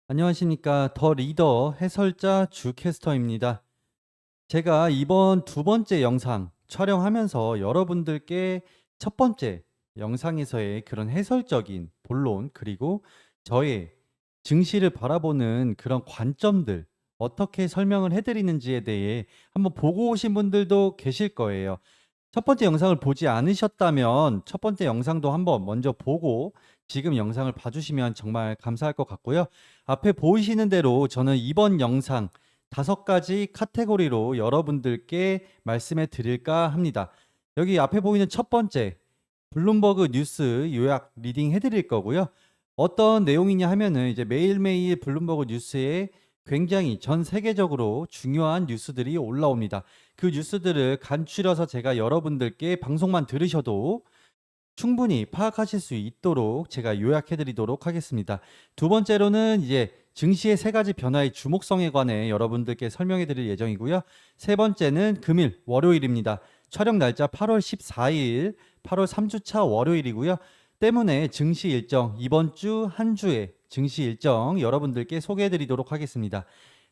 안녕하십니까. 더 리더 해설자 주캐스터입니다. 제가 이번 두 번째 영상 촬영하면서 여러분들께 첫 번째 영상에서의 그런 해설적인 본론 그리고 저의 증시를 바라보는 그런 관점들 어떻게 설명을 해드리는지에 대해 한번 보고 오신 분들도 계실 거예요. 첫 번째 영상을 보지 않으셨다면 첫 번째 영상도 한번 먼저 보고 지금 영상을 봐주시면 정말 감사할 것 같고요. 앞에 보이시는 대로 저는 이번 영상 5가지 카테고리로 여러분들께 말씀해 드릴까 합니다. 여기 앞에 보이는 첫 번째 블룸버그 뉴스 요약 리딩 해드릴 거고요. 어떤 내용이냐 하면은 이제 매일매일 블룸버그 뉴스에 굉장히 전 세계적으로 중요한 뉴스들이 올라옵니다. 그 뉴스들을 간추려서 제가 여러분들께 방송만 들으셔도 충분히 파악하실 수 있도록 제가 요약해 드리도록 하겠습니다. 두 번째로는 이제 증시의 3가지 변화의 주목성에 관해 여러분들께 설명해 드릴 예정이고요. 세 번째는 금일, 월요일입니다. 촬영 날짜 8월 14일, 8월 3주차 월요일이고요. 때문에 증시 일정, 이번 주 한 주의 증시 일정 여러분들께 소개해 드리도록 하겠습니다.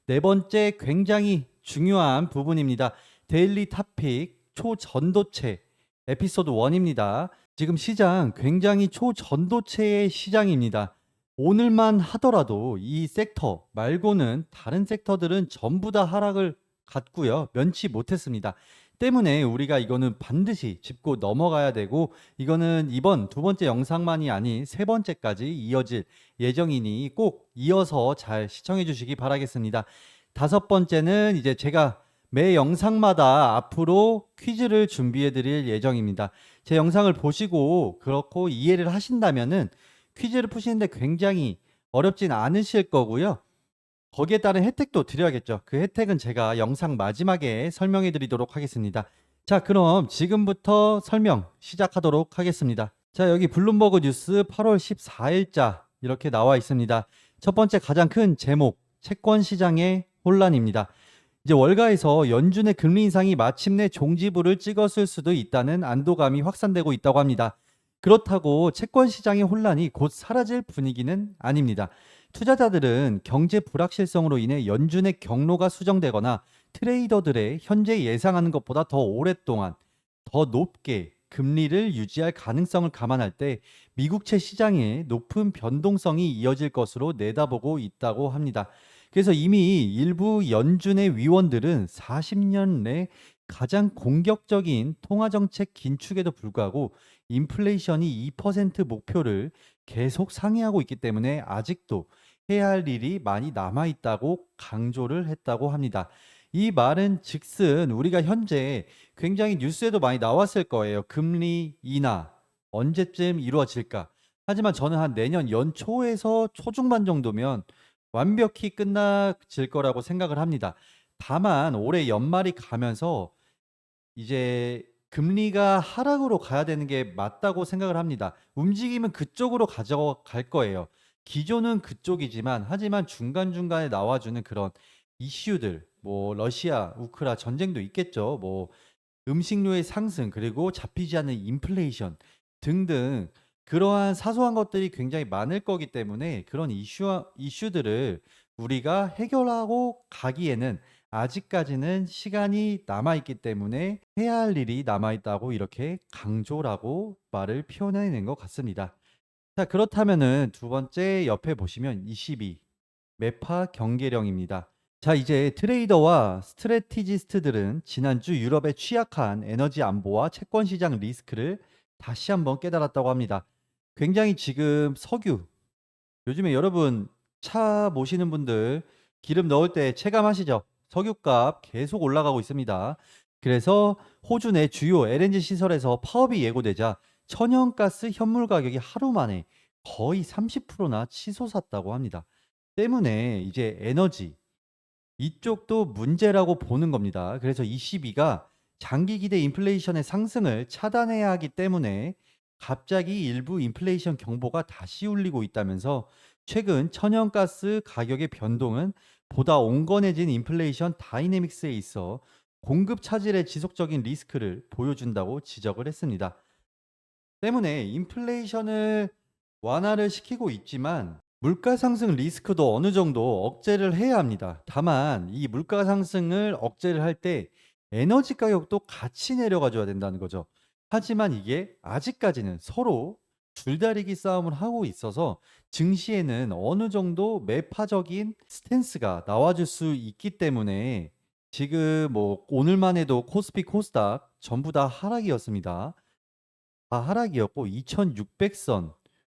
네 번째 굉장히 중요한 부분입니다. 데일리 토픽 초전도체 에피소드 1입니다. 지금 시장 굉장히 초전도체의 시장입니다. 오늘만 하더라도 이 섹터 말고는 다른 섹터들은 전부 다 하락을 갔고요. 면치 못했습니다. 때문에 우리가 이거는 반드시 짚고 넘어가야 되고 이거는 이번 두 번째 영상만이 아닌 세 번째까지 이어질 예정이니 꼭 이어서 잘 시청해 주시기 바라겠습니다. 다섯 번째는 이제 제가 매 영상마다 앞으로 퀴즈를 준비해 드릴 예정입니다. 제 영상을 보시고 그렇고 이해를 하신다면은 퀴즈를 푸시는데 굉장히 어렵진 않으실 거고요. 거기에 따른 혜택도 드려야겠죠. 그 혜택은 제가 영상 마지막에 설명해 드리도록 하겠습니다. 자, 그럼 지금부터 설명 시작하도록 하겠습니다. 자, 여기 블룸버그 뉴스 8월 14일자 이렇게 나와 있습니다. 첫 번째 가장 큰 제목, 채권 시장의 혼란입니다. 이제 월가에서 연준의 금리 인상이 마침내 종지부를 찍었을 수도 있다는 안도감이 확산되고 있다고 합니다. 그렇다고 채권 시장의 혼란이 곧 사라질 분위기는 아닙니다. 투자자들은 경제 불확실성으로 인해 연준의 경로가 수정되거나 트레이더들의 현재 예상하는 것보다 더 오랫동안 더 높게 금리를 유지할 가능성을 감안할 때 미국채 시장의 높은 변동성이 이어질 것으로 내다보고 있다고 합니다. 그래서 이미 일부 연준의 위원들은 40년 내 가장 공격적인 통화정책 긴축에도 불구하고 인플레이션이 2% 목표를 계속 상회하고 있기 때문에 아직도 해야 할 일이 많이 남아 있다고 강조를 했다고 합니다. 이 말은 즉슨 우리가 현재 굉장히 뉴스에도 많이 나왔을 거예요. 금리 인하 언제쯤 이루어질까? 하지만 저는 한 내년 연초에서 초중반 정도면 완벽히 끝나질 거라고 생각을 합니다. 다만 올해 연말이 가면서 이제 금리가 하락으로 가야 되는 게 맞다고 생각을 합니다. 움직임은 그쪽으로 가져갈 거예요. 기조는 그쪽이지만 하지만 중간중간에 나와주는 그런 이슈들 뭐 러시아, 우크라 전쟁도 있겠죠. 뭐 음식료의 상승 그리고 잡히지 않는 인플레이션 등등 그러한 사소한 것들이 굉장히 많을 거기 때문에 그런 이슈들을 우리가 해결하고 가기에는 아직까지는 시간이 남아 있기 때문에 해야 할 일이 남아 있다고 이렇게 강조라고 말을 표현해낸 것 같습니다. 자, 그렇다면은 두 번째 옆에 보시면 22 매파 경계령입니다. 자, 이제 트레이더와 스트래티지스트들은 지난주 유럽의 취약한 에너지 안보와 채권 시장 리스크를 다시 한번 깨달았다고 합니다. 굉장히 지금 석유, 요즘에 여러분 차 모시는 분들 기름 넣을 때 체감하시죠? 석유값 계속 올라가고 있습니다. 그래서 호주 내 주요 LNG 시설에서 파업이 예고되자 천연가스 현물 가격이 하루 만에 거의 30%나 치솟았다고 합니다. 때문에 이제 에너지 이쪽도 문제라고 보는 겁니다. 그래서 22가 장기 기대 인플레이션의 상승을 차단해야 하기 때문에 갑자기 일부 인플레이션 경보가 다시 울리고 있다면서 최근 천연가스 가격의 변동은 보다 온건해진 인플레이션 다이내믹스에 있어 공급 차질의 지속적인 리스크를 보여준다고 지적을 했습니다. 때문에 인플레이션을 완화를 시키고 있지만 물가 상승 리스크도 어느 정도 억제를 해야 합니다. 다만 이 물가 상승을 억제를 할 때 에너지 가격도 같이 내려가 줘야 된다는 거죠. 하지만 이게 아직까지는 서로 줄다리기 싸움을 하고 있어서 증시에는 어느 정도 매파적인 스탠스가 나와줄 수 있기 때문에 지금 뭐 오늘만 해도 코스피 코스닥 전부 다 하락이었습니다. 다 하락이었고 2600선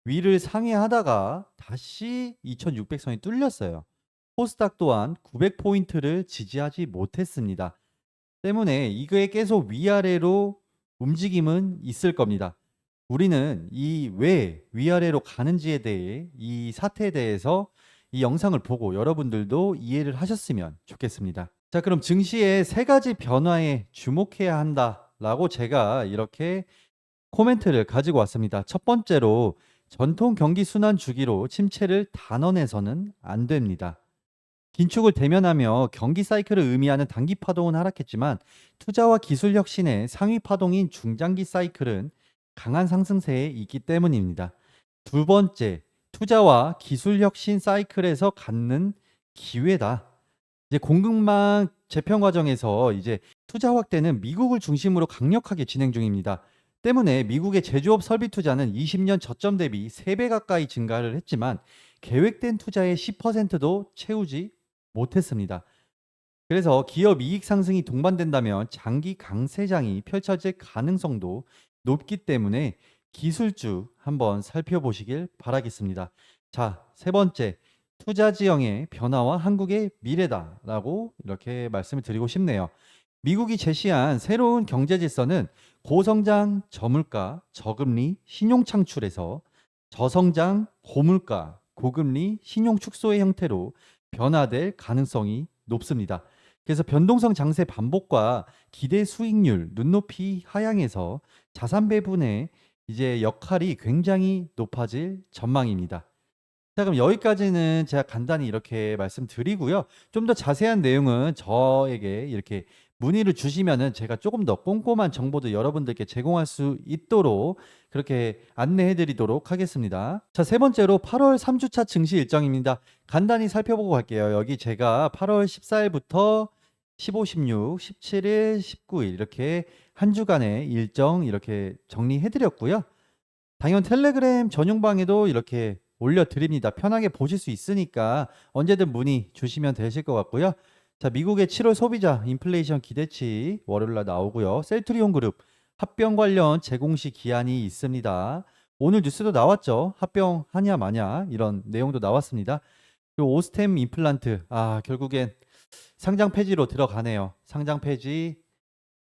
위를 상회하다가 다시 2600선이 뚫렸어요. 코스닥 또한 900포인트를 지지하지 못했습니다. 때문에 이거에 계속 위아래로 움직임은 있을 겁니다. 우리는 이 왜 위아래로 가는지에 대해 이 사태에 대해서 이 영상을 보고 여러분들도 이해를 하셨으면 좋겠습니다. 자, 그럼 증시의 세 가지 변화에 주목해야 한다라고 제가 이렇게 코멘트를 가지고 왔습니다. 첫 번째로 전통 경기 순환 주기로 침체를 단언해서는 안 됩니다. 긴축을 대면하며 경기 사이클을 의미하는 단기 파동은 하락했지만 투자와 기술 혁신의 상위 파동인 중장기 사이클은 강한 상승세에 있기 때문입니다. 두 번째, 투자와 기술 혁신 사이클에서 갖는 기회다. 이제 공급망 재편 과정에서 이제 투자 확대는 미국을 중심으로 강력하게 진행 중입니다. 때문에 미국의 제조업 설비 투자는 20년 저점 대비 3배 가까이 증가를 했지만 계획된 투자의 10%도 채우지 못했습니다. 그래서 기업 이익 상승이 동반된다면 장기 강세장이 펼쳐질 가능성도 높기 때문에 기술주 한번 살펴보시길 바라겠습니다. 자, 세 번째, 투자 지형의 변화와 한국의 미래다라고 이렇게 말씀을 드리고 싶네요. 미국이 제시한 새로운 경제 질서는 고성장, 저물가, 저금리, 신용 창출에서 저성장, 고물가, 고금리, 신용 축소의 형태로 변화될 가능성이 높습니다. 그래서 변동성 장세 반복과 기대 수익률 눈높이 하향에서 자산 배분의 이제 역할이 굉장히 높아질 전망입니다. 자, 그럼 여기까지는 제가 간단히 이렇게 말씀드리고요. 좀 더 자세한 내용은 저에게 이렇게 문의를 주시면은 제가 조금 더 꼼꼼한 정보도 여러분들께 제공할 수 있도록 그렇게 안내해 드리도록 하겠습니다. 자, 세 번째로 8월 3주차 증시 일정입니다. 간단히 살펴보고 갈게요. 여기 제가 8월 14일부터 15, 16, 17일, 19일 이렇게 한 주간의 일정 이렇게 정리해 드렸고요. 당연 텔레그램 전용방에도 이렇게 올려드립니다. 편하게 보실 수 있으니까 언제든 문의 주시면 되실 것 같고요. 자, 미국의 7월 소비자 인플레이션 기대치 월요일날 나오고요. 셀트리온 그룹 합병 관련 재공시 기한이 있습니다. 오늘 뉴스도 나왔죠. 합병하냐 마냐 이런 내용도 나왔습니다. 그리고 오스템 임플란트 결국엔 상장 폐지로 들어가네요. 상장 폐지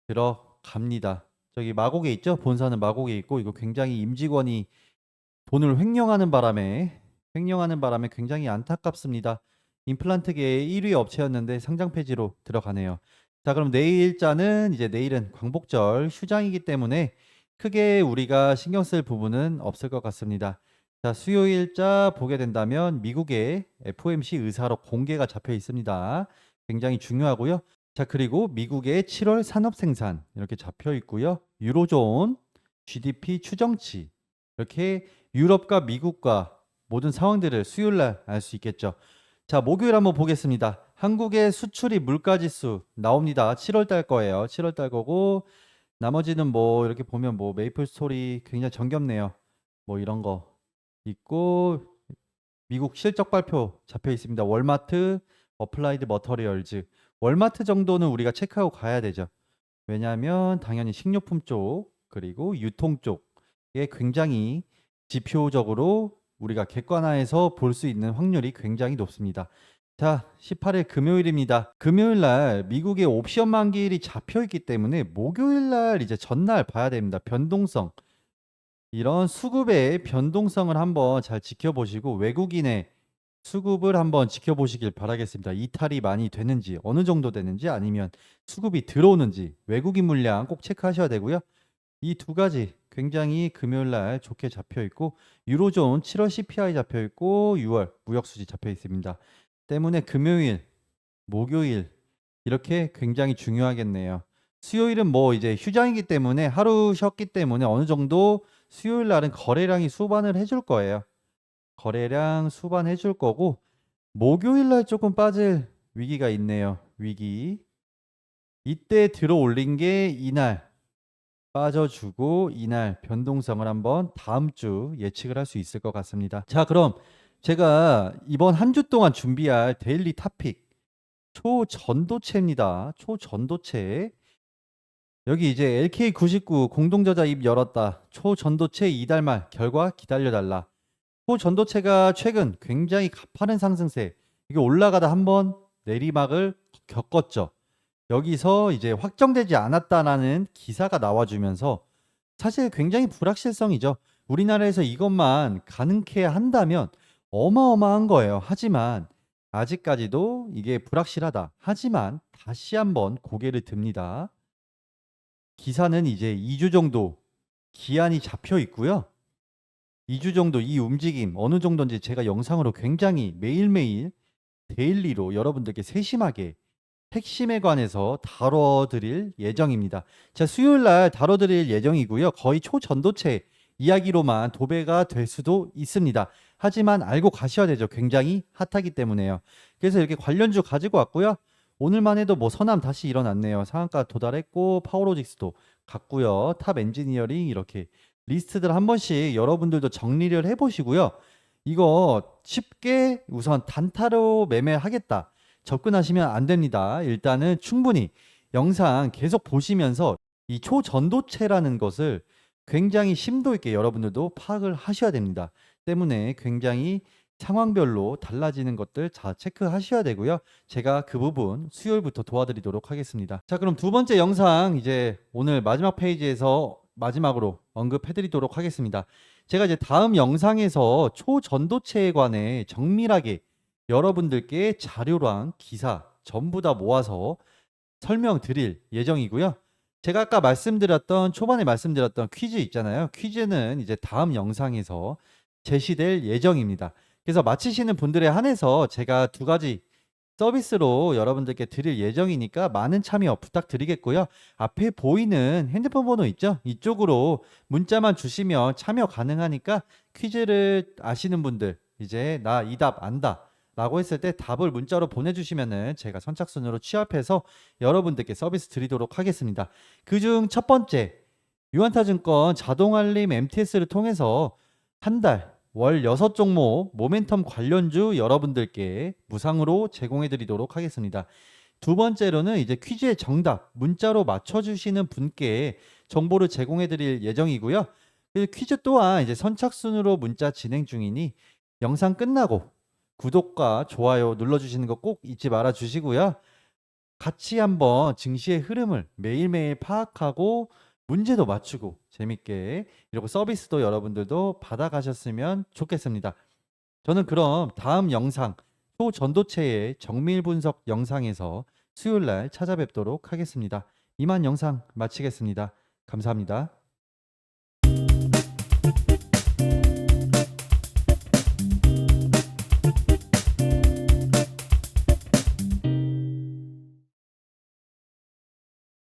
들어갑니다. 저기 마곡에 있죠? 본사는 마곡에 있고 이거 굉장히 임직원이 돈을 횡령하는 바람에 굉장히 안타깝습니다. 임플란트계의 1위 업체였는데 상장 폐지로 들어가네요. 자, 그럼 내일자는 이제 내일은 광복절 휴장이기 때문에 크게 우리가 신경 쓸 부분은 없을 것 같습니다. 자, 수요일자 보게 된다면 미국의 FOMC 의사록 공개가 잡혀 있습니다. 굉장히 중요하고요. 자, 그리고 미국의 7월 산업 생산 이렇게 잡혀 있고요. 유로존 GDP 추정치 이렇게 유럽과 미국과 모든 상황들을 수요일 날 알 수 있겠죠. 자, 목요일 한번 보겠습니다. 한국의 수출입 물가지수 나옵니다. 7월 달 거예요. 7월 달 거고 나머지는 뭐 이렇게 보면 뭐 메이플 스토리 굉장히 정겹네요. 뭐 이런 거 있고 미국 실적 발표 잡혀 있습니다. 월마트, 어플라이드 머터리얼즈. 월마트 정도는 우리가 체크하고 가야 되죠. 왜냐하면 당연히 식료품 쪽 그리고 유통 쪽에 굉장히 지표적으로 우리가 객관화해서 볼 수 있는 확률이 굉장히 높습니다. 자, 18일 금요일입니다. 금요일 날 미국의 옵션 만기일이 잡혀 있기 때문에 목요일 날 이제 전날 봐야 됩니다. 변동성. 이런 수급의 변동성을 한번 잘 지켜보시고 외국인의 수급을 한번 지켜보시길 바라겠습니다. 이탈이 많이 되는지, 어느 정도 되는지 아니면 수급이 들어오는지 외국인 물량 꼭 체크하셔야 되고요. 이 두 가지 굉장히 금요일 날 좋게 잡혀 있고 유로존 7월 CPI 잡혀 있고 6월 무역 수지 잡혀 있습니다. 때문에 금요일, 목요일 이렇게 굉장히 중요하겠네요. 수요일은 뭐 이제 휴장이기 때문에 하루 쉬었기 때문에 어느 정도 수요일 날은 거래량이 수반을 해줄 거예요. 거래량 수반해 줄 거고 목요일 날 조금 빠질 위기가 있네요. 위기. 이때 들어 올린 게 이날 빠져주고 이날 변동성을 한번 다음 주 예측을 할 수 있을 것 같습니다. 자, 그럼 제가 이번 한 주 동안 준비할 데일리 토픽 초전도체입니다. 초전도체. 여기 이제 LK99 공동저자 입 열었다. 초전도체 이달 말 결과 기다려달라. 초전도체가 최근 굉장히 가파른 상승세. 이게 올라가다 한번 내리막을 겪었죠. 여기서 이제 확정되지 않았다라는 기사가 나와주면서 사실 굉장히 불확실성이죠. 우리나라에서 이것만 가능케 한다면 어마어마한 거예요. 하지만 아직까지도 이게 불확실하다. 하지만 다시 한번 고개를 듭니다. 기사는 이제 2주 정도 기한이 잡혀 있고요. 2주 정도 이 움직임 어느 정도인지 제가 영상으로 굉장히 매일매일 데일리로 여러분들께 세심하게 핵심에 관해서 다뤄드릴 예정입니다. 자, 수요일 날 다뤄드릴 예정이고요. 거의 초전도체 이야기로만 도배가 될 수도 있습니다. 하지만 알고 가셔야 되죠. 굉장히 핫하기 때문에요. 그래서 이렇게 관련주 가지고 왔고요. 오늘만 해도 뭐 서남 다시 일어났네요. 상한가 도달했고 파워로직스도 갔고요. 탑 엔지니어링 이렇게 리스트들 한 번씩 여러분들도 정리를 해보시고요. 이거 쉽게 우선 단타로 매매하겠다. 접근하시면 안 됩니다. 일단은 충분히 영상 계속 보시면서 이 초전도체라는 것을 굉장히 심도 있게 여러분들도 파악을 하셔야 됩니다. 때문에 굉장히 상황별로 달라지는 것들 잘 체크하셔야 되고요. 제가 그 부분 수요일부터 도와드리도록 하겠습니다. 자, 그럼 두 번째 영상 이제 오늘 마지막 페이지에서 마지막으로 언급해드리도록 하겠습니다. 제가 이제 다음 영상에서 초전도체에 관해 정밀하게 여러분들께 자료랑 기사 전부 다 모아서 설명드릴 예정이고요. 제가 아까 초반에 말씀드렸던 퀴즈 있잖아요. 퀴즈는 이제 다음 영상에서 제시될 예정입니다. 그래서 마치시는 분들에 한해서 제가 두 가지 서비스로 여러분들께 드릴 예정이니까 많은 참여 부탁드리겠고요. 앞에 보이는 핸드폰 번호 있죠? 이쪽으로 문자만 주시면 참여 가능하니까 퀴즈를 아시는 분들 이제 나 이 답 안다 라고 했을 때 답을 문자로 보내주시면은 제가 선착순으로 취합해서 여러분들께 서비스 드리도록 하겠습니다. 그중 첫 번째 유한타증권 자동알림 MTS를 통해서 한 달 월 6종목 모멘텀 관련주 여러분들께 무상으로 제공해 드리도록 하겠습니다. 두 번째로는 이제 퀴즈의 정답 문자로 맞춰주시는 분께 정보를 제공해 드릴 예정이고요. 그리고 퀴즈 또한 이제 선착순으로 문자 진행 중이니 영상 끝나고 구독과 좋아요 눌러주시는 거 꼭 잊지 말아 주시고요. 같이 한번 증시의 흐름을 매일매일 파악하고 문제도 맞추고 재밌게 이러고 서비스도 여러분들도 받아가셨으면 좋겠습니다. 저는 그럼 다음 영상 초전도체의 정밀 분석 영상에서 수요일 날 찾아뵙도록 하겠습니다. 이만 영상 마치겠습니다. 감사합니다.